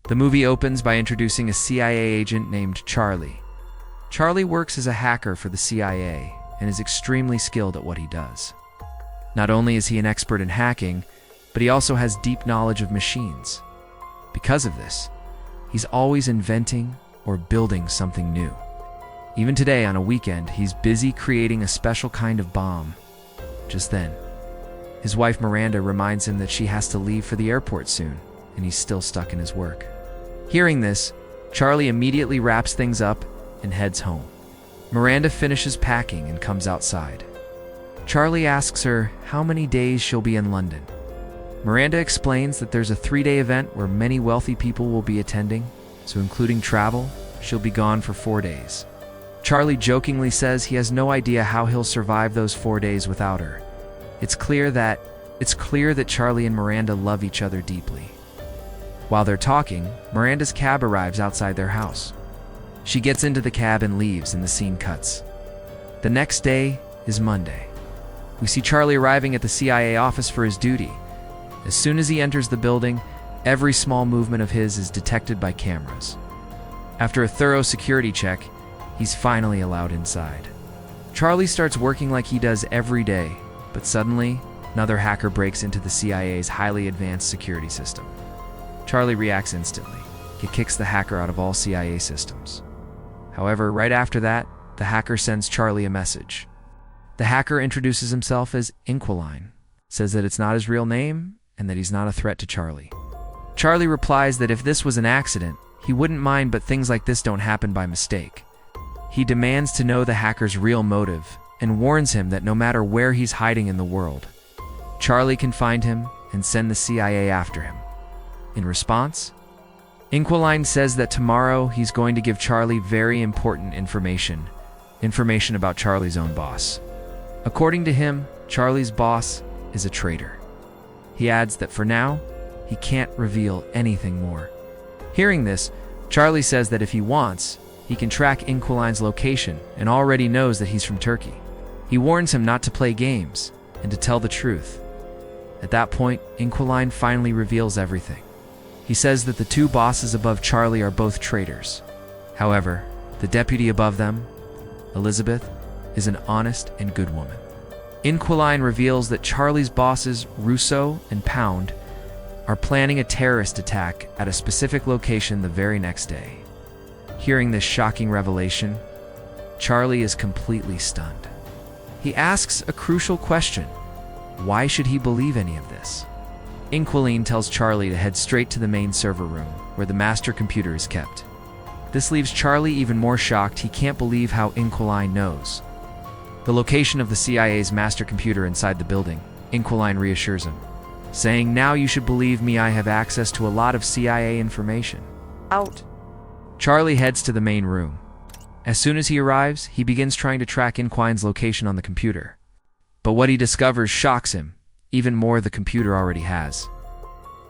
The movie opens by introducing a CIA agent named Charlie. Charlie works as a hacker for the CIA and is extremely skilled at what he does. Not only is he an expert in hacking, but he also has deep knowledge of machines. Because of this, he's always inventing or building something new. Even today, on a weekend, he's busy creating a special kind of bomb. Just then, his wife Miranda reminds him that she has to leave for the airport soon, and he's still stuck in his work. Hearing this, Charlie immediately wraps things up and heads home. Miranda finishes packing and comes outside. Charlie asks her how many days she'll be in London. Miranda explains that there's a 3-day event where many wealthy people will be attending, so including travel, she'll be gone for 4 days. Charlie jokingly says he has no idea how he'll survive those 4 days without her. It's clear that Charlie and Miranda love each other deeply. While they're talking, Miranda's cab arrives outside their house. She gets into the cab and leaves, and the scene cuts. The next day is Monday. We see Charlie arriving at the CIA office for his duty. As soon as he enters the building, every small movement of his is detected by cameras. After a thorough security check, he's finally allowed inside. Charlie starts working like he does every day, but suddenly, another hacker breaks into the CIA's highly advanced security system. Charlie reacts instantly. He kicks the hacker out of all CIA systems. However, right after that, the hacker sends Charlie a message. The hacker introduces himself as Inquiline, says that it's not his real name, and that he's not a threat to Charlie. Charlie replies that if this was an accident, he wouldn't mind, but things like this don't happen by mistake. He demands to know the hacker's real motive, and warns him that no matter where he's hiding in the world, Charlie can find him and send the CIA after him. In response, Inquiline says that tomorrow he's going to give Charlie very important information about Charlie's own boss. According to him, Charlie's boss is a traitor. He adds that for now, he can't reveal anything more. Hearing this, Charlie says that if he wants, he can track Inquiline's location and already knows that he's from Turkey. He warns him not to play games and to tell the truth. At that point, Inquiline finally reveals everything. He says that the 2 bosses above Charlie are both traitors. However, the deputy above them, Elizabeth, is an honest and good woman. Inquiline reveals that Charlie's bosses, Russo and Pound, are planning a terrorist attack at a specific location the very next day. Hearing this shocking revelation, Charlie is completely stunned. He asks a crucial question. Why should he believe any of this? Inquiline tells Charlie to head straight to the main server room, where the master computer is kept. This leaves Charlie even more shocked. He can't believe how Inquiline knows the location of the CIA's master computer inside the building. Inquiline reassures him, saying, "Now you should believe me, I have access to a lot of CIA information." Out. Charlie heads to the main room. As soon as he arrives, he begins trying to track Inquiline's location on the computer. But what he discovers shocks him. Even more the computer already has.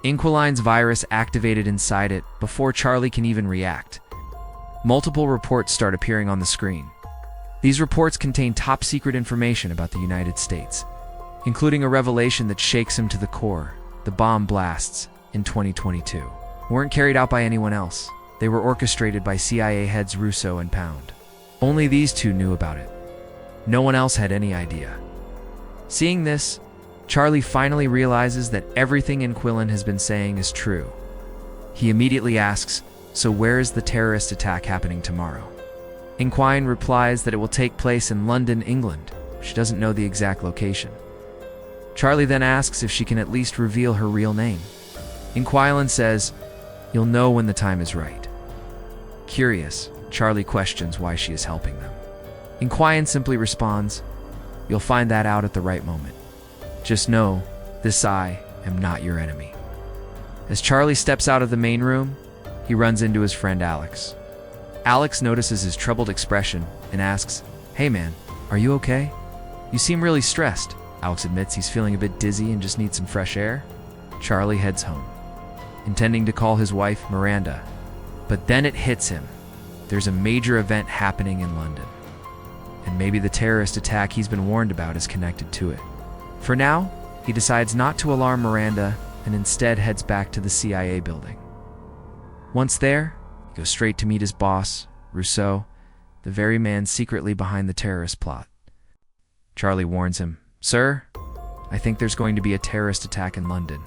Inquiline's virus activated inside it before Charlie can even react. Multiple reports start appearing on the screen. These reports contain top-secret information about the United States, including a revelation that shakes him to the core. The bomb blasts in 2022 weren't carried out by anyone else. They were orchestrated by CIA heads Russo and Pound. Only these 2 knew about it. No one else had any idea. Seeing this, Charlie finally realizes that everything Inquiline has been saying is true. He immediately asks, "So where is the terrorist attack happening tomorrow?" Inquiline replies that it will take place in London, England. She doesn't know the exact location. Charlie then asks if she can at least reveal her real name. Inquiline says, "You'll know when the time is right." Curious, Charlie questions why she is helping them. Inquiline simply responds, "You'll find that out at the right moment. Just know, this I am not your enemy." As Charlie steps out of the main room, he runs into his friend Alex. Alex notices his troubled expression and asks, "Hey man, are you okay? You seem really stressed." Alex admits he's feeling a bit dizzy and just needs some fresh air. Charlie heads home, intending to call his wife Miranda. But then it hits him. There's a major event happening in London. And maybe the terrorist attack he's been warned about is connected to it. For now, he decides not to alarm Miranda and instead heads back to the CIA building. Once there, he goes straight to meet his boss, Rousseau, the very man secretly behind the terrorist plot. Charlie warns him, "Sir, I think there's going to be a terrorist attack in London.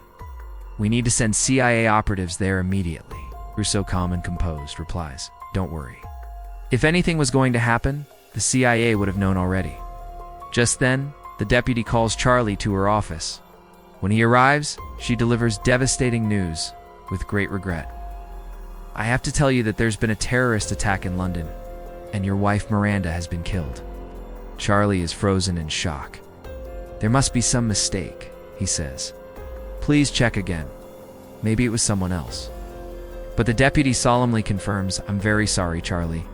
We need to send CIA operatives there immediately." Rousseau, calm and composed, replies, "Don't worry. If anything was going to happen, the CIA would have known already." Just then, the deputy calls Charlie to her office. When he arrives, she delivers devastating news with great regret. "I have to tell you that there's been a terrorist attack in London, and your wife Miranda has been killed." Charlie is frozen in shock. "There must be some mistake," he says. "Please check again. Maybe it was someone else." But the deputy solemnly confirms, "I'm very sorry, Charlie.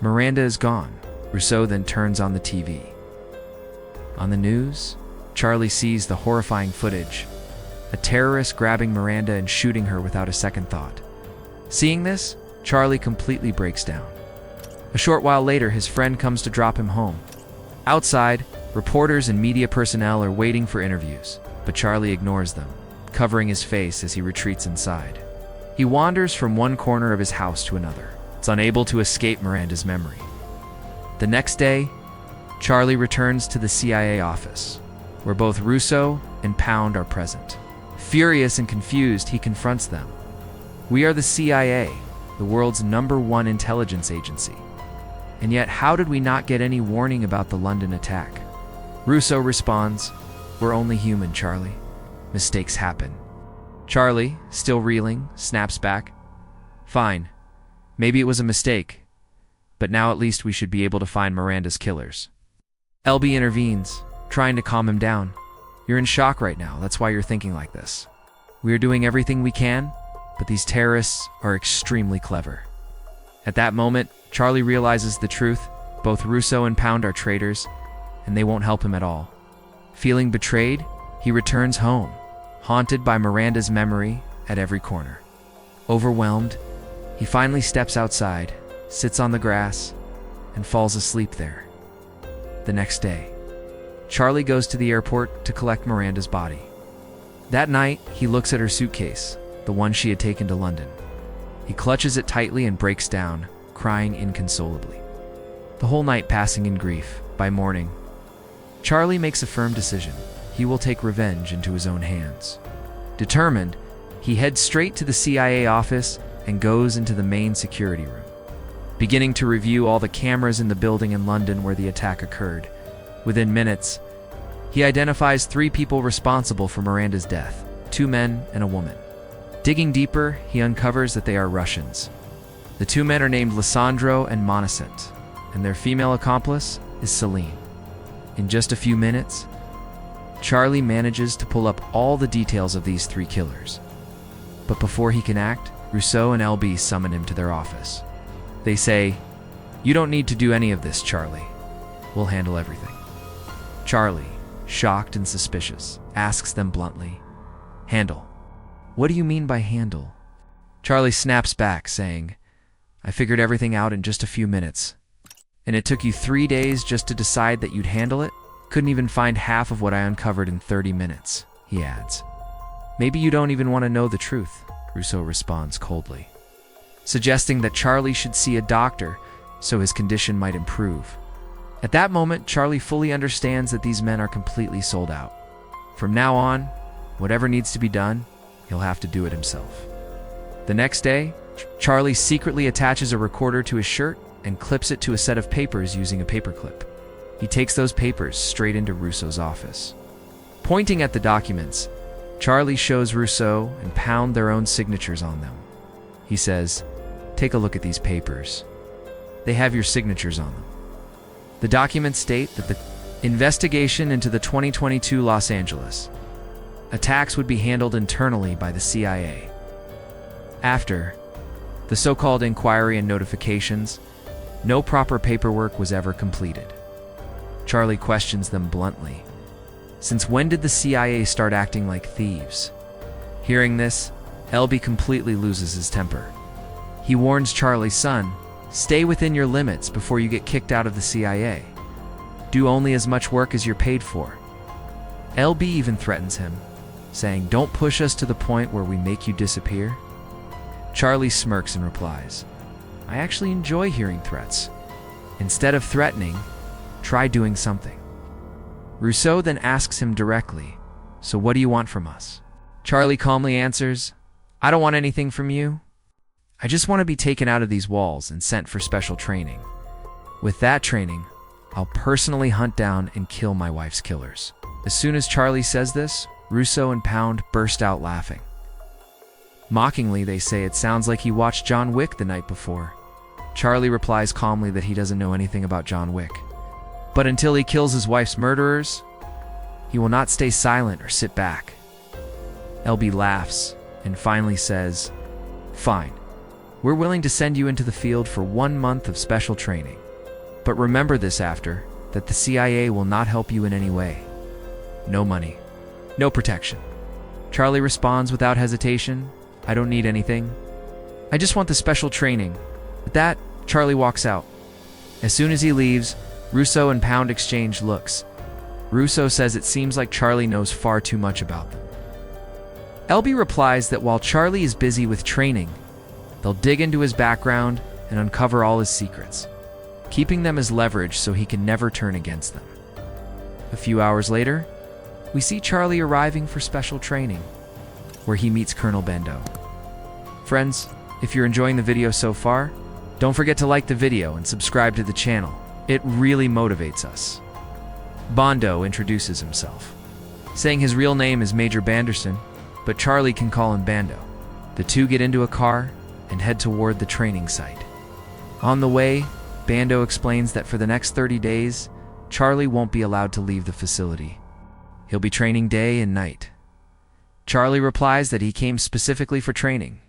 Miranda is gone." Rousseau then turns on the TV. On the news, Charlie sees the horrifying footage, a terrorist grabbing Miranda and shooting her without a second thought. Seeing this, Charlie completely breaks down. A short while later, his friend comes to drop him home. Outside, reporters and media personnel are waiting for interviews, but Charlie ignores them, covering his face as he retreats inside. He wanders from one corner of his house to another, unable to escape Miranda's memory. The next day, Charlie returns to the CIA office, where both Rousseau and Pound are present. Furious and confused, he confronts them. "We are the CIA, the world's #1 intelligence agency. And yet, how did we not get any warning about the London attack?" Rousseau responds, "We're only human, Charlie. Mistakes happen." Charlie, still reeling, snaps back, "Fine. Maybe it was a mistake. But now at least we should be able to find Miranda's killers." LB intervenes, trying to calm him down. "You're in shock right now. That's why you're thinking like this. We are doing everything we can, but these terrorists are extremely clever." At that moment, Charlie realizes the truth. Both Rousseau and Pound are traitors, and they won't help him at all. Feeling betrayed, he returns home, haunted by Miranda's memory at every corner. Overwhelmed, he finally steps outside, sits on the grass, and falls asleep there. The next day, Charlie goes to the airport to collect Miranda's body. That night, he looks at her suitcase, the one she had taken to London. He clutches it tightly and breaks down, crying inconsolably. The whole night passing in grief. By morning, Charlie makes a firm decision. He will take revenge into his own hands. Determined, he heads straight to the CIA office and goes into the main security room, beginning to review all the cameras in the building in London where the attack occurred. Within minutes, he identifies 3 people responsible for Miranda's death, 2 men and a woman. Digging deeper, he uncovers that they are Russians. The 2 men are named Lissandro and Monacent, and their female accomplice is Celine. In just a few minutes, Charlie manages to pull up all the details of these 3 killers. But before he can act, Rousseau and LB summon him to their office. They say, "You don't need to do any of this, Charlie. We'll handle everything." Charlie, shocked and suspicious, asks them bluntly, "Handle? What do you mean by handle?" Charlie snaps back, saying, "I figured everything out in just a few minutes. And it took you 3 days just to decide that you'd handle it? Couldn't even find half of what I uncovered in 30 minutes, he adds. "Maybe you don't even want to know the truth," Rousseau responds coldly, suggesting that Charlie should see a doctor so his condition might improve. At that moment, Charlie fully understands that these men are completely sold out. From now on, whatever needs to be done, he'll have to do it himself. The next day, Charlie secretly attaches a recorder to his shirt and clips it to a set of papers using a paperclip. He takes those papers straight into Rousseau's office. Pointing at the documents, Charlie shows Rousseau and Pound their own signatures on them. He says, "Take a look at these papers. They have your signatures on them." The documents state that the investigation into the 2022 Los Angeles attacks would be handled internally by the CIA. After the so-called inquiry and notifications, no proper paperwork was ever completed. Charlie questions them bluntly. Since when did the CIA start acting like thieves? Hearing this, LB completely loses his temper. He warns Charlie's son, "Stay within your limits before you get kicked out of the CIA. Do only as much work as you're paid for." LB even threatens him, saying, "Don't push us to the point where we make you disappear." Charlie smirks and replies, I actually enjoy hearing threats. Instead of threatening, try doing something. Rousseau then asks him directly, so what do you want from us? Charlie calmly answers, I don't want anything from you. I just want to be taken out of these walls and sent for special training. With that training, I'll personally hunt down and kill my wife's killers. As soon as Charlie says this, Rousseau and Pound burst out laughing. Mockingly, they say it sounds like he watched John Wick the night before. Charlie replies calmly that he doesn't know anything about John Wick. But until he kills his wife's murderers, he will not stay silent or sit back. LB laughs and finally says, Fine, we're willing to send you into the field for 1 month of special training. But remember this after, that the CIA will not help you in any way. No money, no protection. Charlie responds without hesitation, I don't need anything. I just want the special training. With that, Charlie walks out. As soon as he leaves, Rousseau and Pound exchange looks. Rousseau says it seems like Charlie knows far too much about them. LB replies that while Charlie is busy with training, they'll dig into his background and uncover all his secrets, keeping them as leverage so he can never turn against them. A few hours later, we see Charlie arriving for special training, where he meets Colonel Bando. Friends, if you're enjoying the video so far, don't forget to like the video and subscribe to the channel. It really motivates us. Bando introduces himself, saying his real name is Major Banderson, but Charlie can call him Bando. The two get into a car and head toward the training site. On the way, Bando explains that for the next 30 days, Charlie won't be allowed to leave the facility. He'll be training day and night. Charlie replies that he came specifically for training,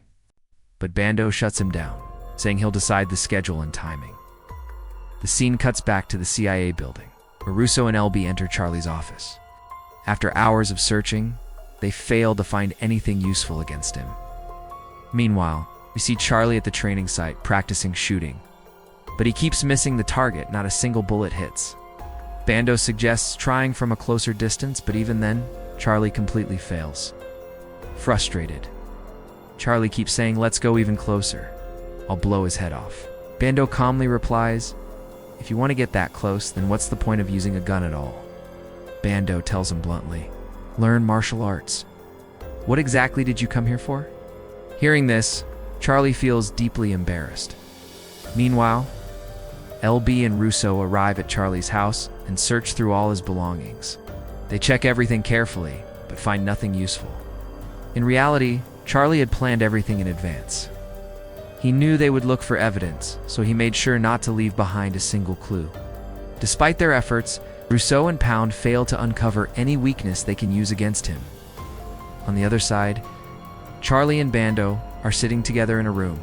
but Bando shuts him down, saying he'll decide the schedule and timing. The scene cuts back to the CIA building, where Rousseau and LB enter Charlie's office. After hours of searching, they fail to find anything useful against him. Meanwhile, we see Charlie at the training site practicing shooting, but he keeps missing the target, not a single bullet hits. Bando suggests trying from a closer distance, but even then, Charlie completely fails. Frustrated, Charlie keeps saying, let's go even closer. I'll blow his head off. Bando calmly replies, if you want to get that close, then what's the point of using a gun at all? Bando tells him bluntly, learn martial arts. What exactly did you come here for? Hearing this, Charlie feels deeply embarrassed. Meanwhile, LB and Rousseau arrive at Charlie's house and search through all his belongings. They check everything carefully, but find nothing useful. In reality, Charlie had planned everything in advance. He knew they would look for evidence, so he made sure not to leave behind a single clue. Despite their efforts, Rousseau and Pound fail to uncover any weakness they can use against him. On the other side, Charlie and Bando are sitting together in a room.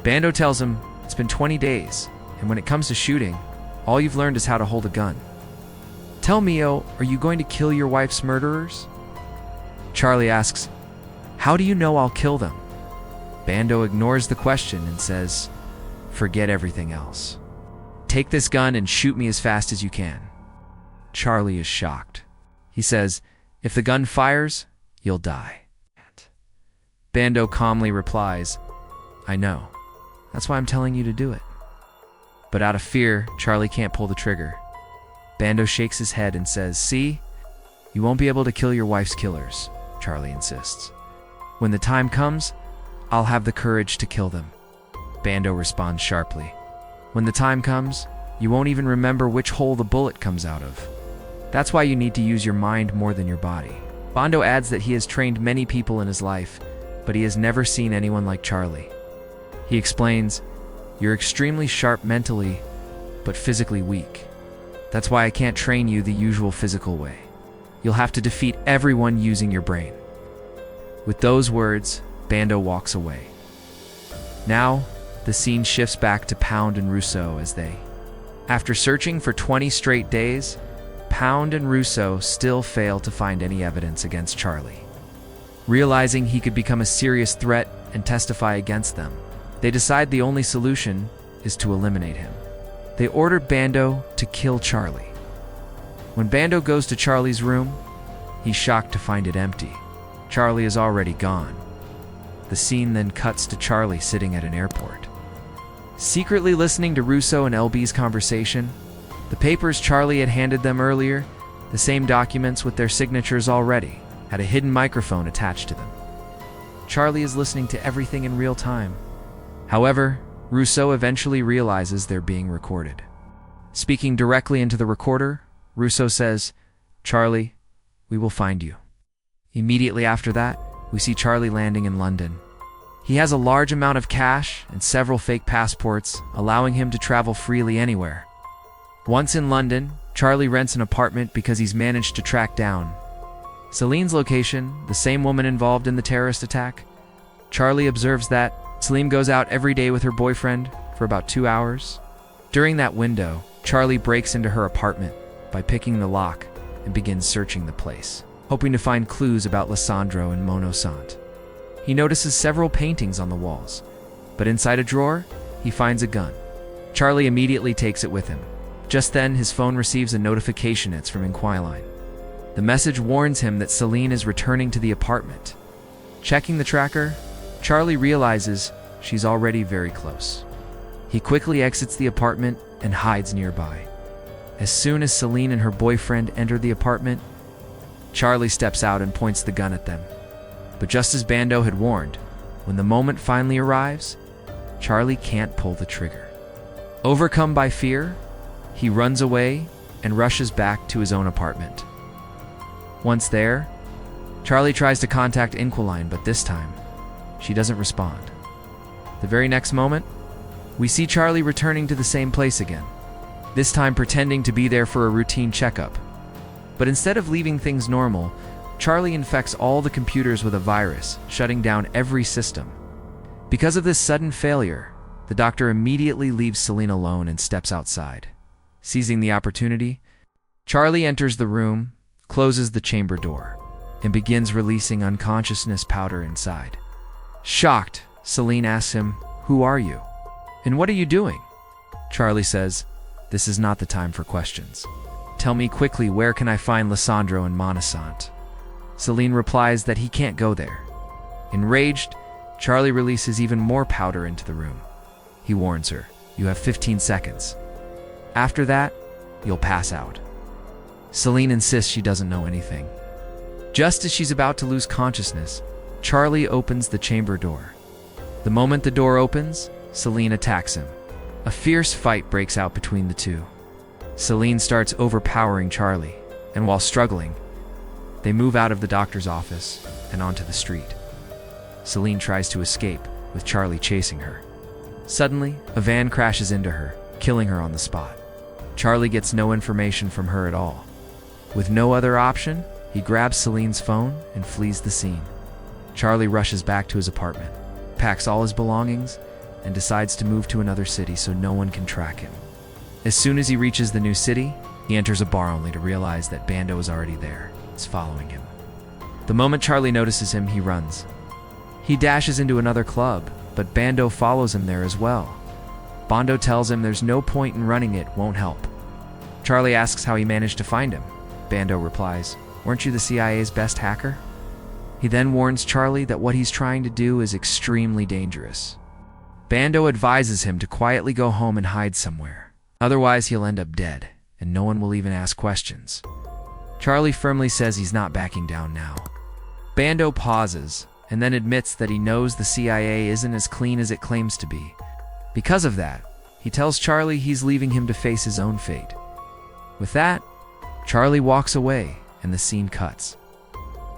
Bando tells him it's been 20 days, and when it comes to shooting, all you've learned is how to hold a gun. Tell me, are you going to kill your wife's murderers? Charlie asks, how do you know I'll kill them? Bando ignores the question and says, forget everything else. Take this gun and shoot me as fast as you can. Charlie is shocked. He says, if the gun fires, you'll die. Bando calmly replies, I know. That's why I'm telling you to do it. But out of fear, Charlie can't pull the trigger. Bando shakes his head and says, see, you won't be able to kill your wife's killers, Charlie insists. When the time comes, I'll have the courage to kill them. Bando responds sharply. When the time comes, you won't even remember which hole the bullet comes out of. That's why you need to use your mind more than your body. Bando adds that he has trained many people in his life, but he has never seen anyone like Charlie. He explains, you're extremely sharp mentally, but physically weak. That's why I can't train you the usual physical way. You'll have to defeat everyone using your brain. With those words, Bando walks away. Now, the scene shifts back to Pound and Rousseau as they, after searching for 20 straight days, Pound and Rousseau still fail to find any evidence against Charlie. Realizing he could become a serious threat and testify against them, they decide the only solution is to eliminate him. They order Bando to kill Charlie. When Bando goes to Charlie's room, he's shocked to find it empty. Charlie is already gone. The scene then cuts to Charlie sitting at an airport, secretly listening to Russo and LB's conversation. The papers Charlie had handed them earlier, the same documents with their signatures already, had a hidden microphone attached to them. Charlie is listening to everything in real time. However, Russo eventually realizes they're being recorded. Speaking directly into the recorder, Russo says, "Charlie, we will find you." Immediately after that, we see Charlie landing in London. He has a large amount of cash and several fake passports, allowing him to travel freely anywhere. Once in London, Charlie rents an apartment because he's managed to track down Celine's location, the same woman involved in the terrorist attack. Charlie observes that Celine goes out every day with her boyfriend for about 2 hours. During that window, Charlie breaks into her apartment by picking the lock and begins searching the place, hoping to find clues about Lissandro and Mona Sant. He notices several paintings on the walls, but inside a drawer, he finds a gun. Charlie immediately takes it with him. Just then, his phone receives a notification. It's from Inquiline. The message warns him that Celine is returning to the apartment. Checking the tracker, Charlie realizes she's already very close. He quickly exits the apartment and hides nearby. As soon as Celine and her boyfriend enter the apartment, Charlie steps out and points the gun at them. But just as Bando had warned, when the moment finally arrives, Charlie can't pull the trigger. Overcome by fear, he runs away and rushes back to his own apartment. Once there, Charlie tries to contact Inquiline, but this time, she doesn't respond. The very next moment, we see Charlie returning to the same place again, this time pretending to be there for a routine checkup. But instead of leaving things normal, Charlie infects all the computers with a virus, shutting down every system. Because of this sudden failure, the doctor immediately leaves Celine alone and steps outside. Seizing the opportunity, Charlie enters the room, closes the chamber door, and begins releasing unconsciousness powder inside. Shocked, Celine asks him, "Who are you? And what are you doing?" Charlie says, "This is not the time for questions. Tell me quickly, where can I find Lissandro and Mona Sant?" Celine replies that he can't go there. Enraged, Charlie releases even more powder into the room. He warns her, "You have 15 seconds. After that, you'll pass out." Celine insists she doesn't know anything. Just as she's about to lose consciousness, Charlie opens the chamber door. The moment the door opens, Celine attacks him. A fierce fight breaks out between the two. Celine starts overpowering Charlie, and while struggling, they move out of the doctor's office and onto the street. Celine tries to escape, with Charlie chasing her. Suddenly, a van crashes into her, killing her on the spot. Charlie gets no information from her at all. With no other option, he grabs Celine's phone and flees the scene. Charlie rushes back to his apartment, packs all his belongings, and decides to move to another city so no one can track him. As soon as he reaches the new city, he enters a bar only to realize that Bando is already there. It's following him. The moment Charlie notices him, he runs. He dashes into another club, but Bando follows him there as well. Bando tells him there's no point in running, it won't help. Charlie asks how he managed to find him. Bando replies, "Weren't you the CIA's best hacker?" He then warns Charlie that what he's trying to do is extremely dangerous. Bando advises him to quietly go home and hide somewhere. Otherwise, he'll end up dead, and no one will even ask questions. Charlie firmly says he's not backing down now. Bando pauses, and then admits that he knows the CIA isn't as clean as it claims to be. Because of that, he tells Charlie he's leaving him to face his own fate. With that, Charlie walks away, and the scene cuts.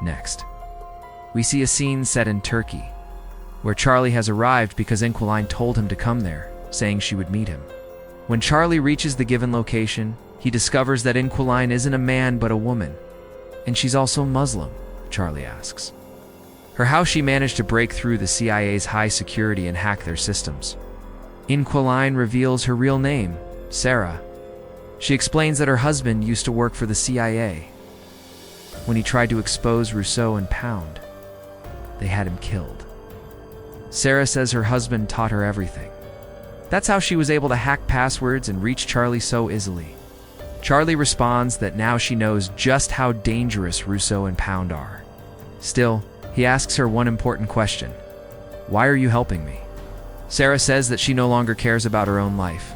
Next, we see a scene set in Turkey, where Charlie has arrived because Inquiline told him to come there, saying she would meet him. When Charlie reaches the given location, he discovers that Inquiline isn't a man but a woman. And she's also Muslim, Charlie asks her how she managed to break through the CIA's high security and hack their systems. Inquiline reveals her real name, Sarah. She explains that her husband used to work for the CIA. When he tried to expose Russo and Pound, they had him killed. Sarah says her husband taught her everything. That's how she was able to hack passwords and reach Charlie so easily. Charlie responds that now she knows just how dangerous Russo and Pound are. Still, he asks her one important question. Why are you helping me? Sarah says that she no longer cares about her own life.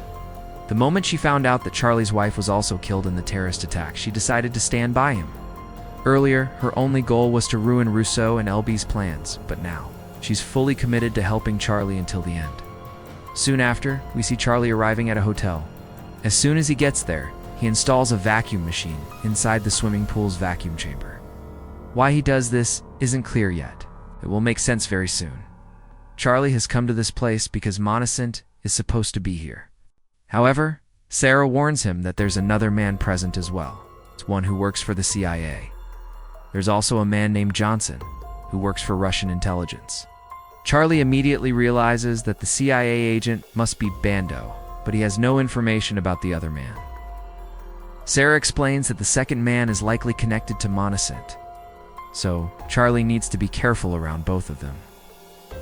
The moment she found out that Charlie's wife was also killed in the terrorist attack, she decided to stand by him. Earlier, her only goal was to ruin Rousseau and LB's plans, but now, she's fully committed to helping Charlie until the end. Soon after, we see Charlie arriving at a hotel. As soon as he gets there, he installs a vacuum machine inside the swimming pool's vacuum chamber. Why he does this isn't clear yet. It will make sense very soon. Charlie has come to this place because Monacent is supposed to be here. However, Sarah warns him that there's another man present as well. It's one who works for the CIA. There's also a man named Johnson, who works for Russian intelligence. Charlie immediately realizes that the CIA agent must be Bando, but he has no information about the other man. Sarah explains that the second man is likely connected to Monacent, so Charlie needs to be careful around both of them.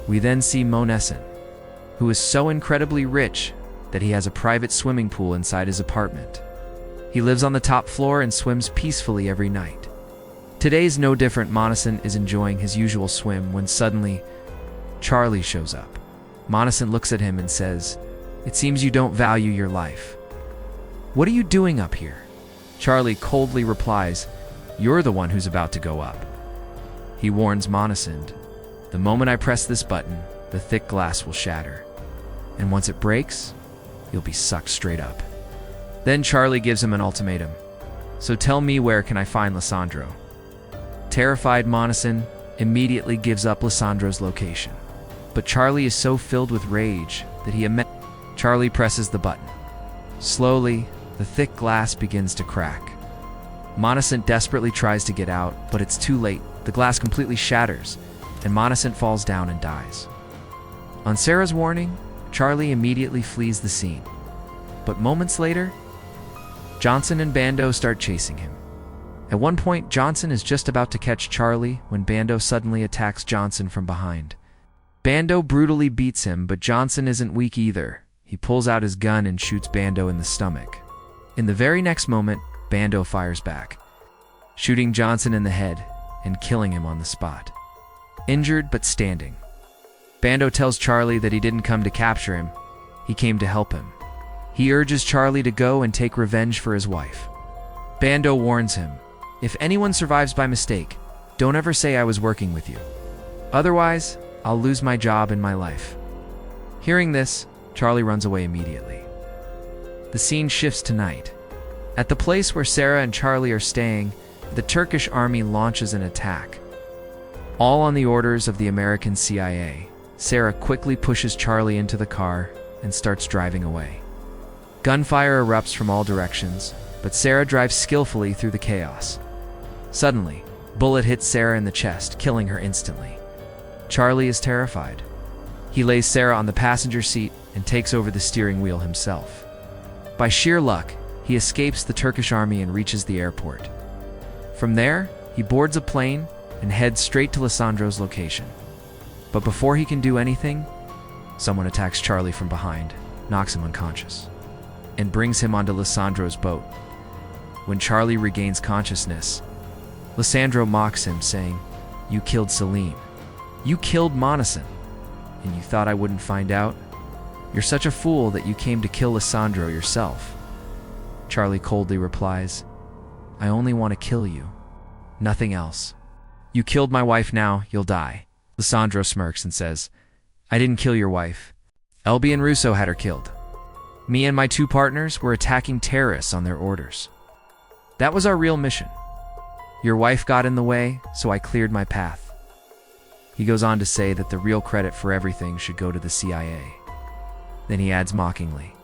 We then see Monacent, who is so incredibly rich that he has a private swimming pool inside his apartment. He lives on the top floor and swims peacefully every night. Today's no different. Monacent is enjoying his usual swim when suddenly Charlie shows up. Monacent looks at him and says, "It seems you don't value your life. What are you doing up here?" Charlie coldly replies, "You're the one who's about to go up." He warns Monacent, "The moment I press this button, the thick glass will shatter. And once it breaks, you'll be sucked straight up." Then Charlie gives him an ultimatum. "So tell me, where can I find Lissandro?" Terrified, Monacent immediately gives up Lissandro's location. But Charlie is so filled with rage that Charlie presses the button. Slowly, the thick glass begins to crack. Monacent desperately tries to get out, but it's too late. The glass completely shatters, and Monacent falls down and dies. On Sarah's warning, Charlie immediately flees the scene. But moments later, Johnson and Bando start chasing him. At one point, Johnson is just about to catch Charlie when Bando suddenly attacks Johnson from behind. Bando brutally beats him, but Johnson isn't weak either. He pulls out his gun and shoots Bando in the stomach. In the very next moment, Bando fires back, shooting Johnson in the head and killing him on the spot. Injured but standing, Bando tells Charlie that he didn't come to capture him, he came to help him. He urges Charlie to go and take revenge for his wife. Bando warns him, "If anyone survives by mistake, don't ever say I was working with you. Otherwise, I'll lose my job and my life." Hearing this, Charlie runs away immediately. The scene shifts to night. At the place where Sarah and Charlie are staying, the Turkish army launches an attack. All on the orders of the American CIA, Sarah quickly pushes Charlie into the car and starts driving away. Gunfire erupts from all directions, but Sarah drives skillfully through the chaos. Suddenly, a bullet hits Sarah in the chest, killing her instantly. Charlie is terrified. He lays Sarah on the passenger seat and takes over the steering wheel himself. By sheer luck, he escapes the Turkish army and reaches the airport. From there, he boards a plane and heads straight to Lissandro's location. But before he can do anything, someone attacks Charlie from behind, knocks him unconscious, and brings him onto Lissandro's boat. When Charlie regains consciousness, Lissandro mocks him, saying, "You killed Celine. You killed Monacent. And you thought I wouldn't find out? You're such a fool that you came to kill Lissandro yourself." Charlie coldly replies, "I only want to kill you. Nothing else. You killed my wife, now you'll die." Lissandro smirks and says, "I didn't kill your wife. LB and Rousseau had her killed. Me and my two partners were attacking terrorists on their orders. That was our real mission. Your wife got in the way, so I cleared my path." He goes on to say that the real credit for everything should go to the CIA. Then he adds mockingly,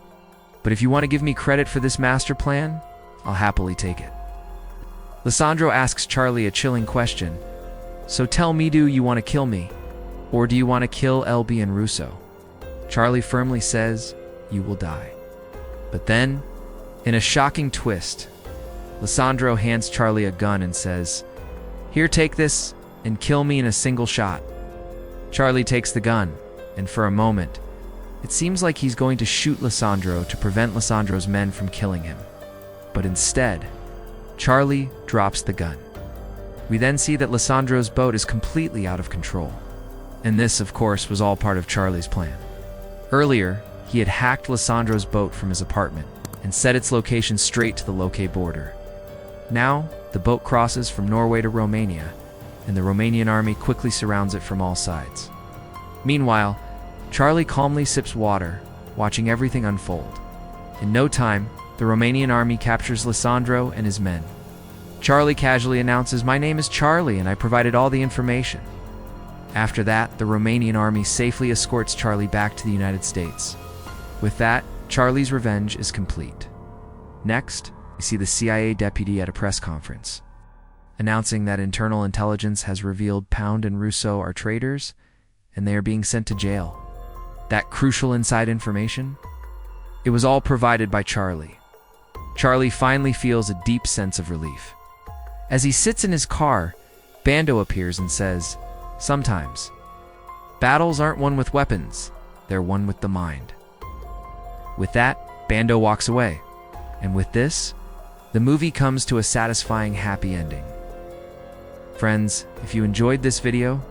"But if you want to give me credit for this master plan, I'll happily take it." Lissandro asks Charlie a chilling question. "So tell me, do you want to kill me? Or do you want to kill LB and Rousseau?" Charlie firmly says, "You will die." But then, in a shocking twist, Lissandro hands Charlie a gun and says, "Here, take this, and kill me in a single shot." Charlie takes the gun, and for a moment, it seems like he's going to shoot Lissandro to prevent Lissandro's men from killing him. But instead, Charlie drops the gun. We then see that Lissandro's boat is completely out of control. And this, of course, was all part of Charlie's plan. Earlier, he had hacked Lissandro's boat from his apartment and set its location straight to the Loke border. Now, the boat crosses from Norway to Romania, and the Romanian army quickly surrounds it from all sides. Meanwhile, Charlie calmly sips water, watching everything unfold. In no time, the Romanian army captures Lissandro and his men. Charlie casually announces, "My name is Charlie, and I provided all the information." After that, the Romanian army safely escorts Charlie back to the United States. With that, Charlie's revenge is complete. Next, we see the CIA deputy at a press conference, announcing that internal intelligence has revealed Pound and Russo are traitors, and they are being sent to jail. That crucial inside information? It was all provided by Charlie. Charlie finally feels a deep sense of relief. As he sits in his car, Bando appears and says, "Sometimes, battles aren't won with weapons, they're won with the mind." With that, Bando walks away. And with this, the movie comes to a satisfying happy ending. Friends, if you enjoyed this video,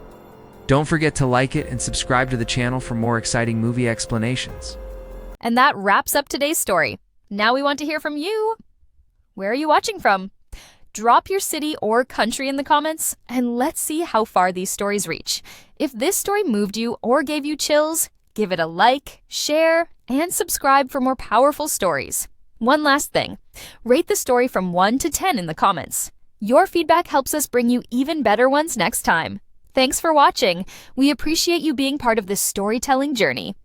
don't forget to like it and subscribe to the channel for more exciting movie explanations. And that wraps up today's story. Now we want to hear from you. Where are you watching from? Drop your city or country in the comments, and let's see how far these stories reach. If this story moved you or gave you chills, give it a like, share, and subscribe for more powerful stories. One last thing, rate the story from 1 to 10 in the comments. Your feedback helps us bring you even better ones next time. Thanks for watching. We appreciate you being part of this storytelling journey.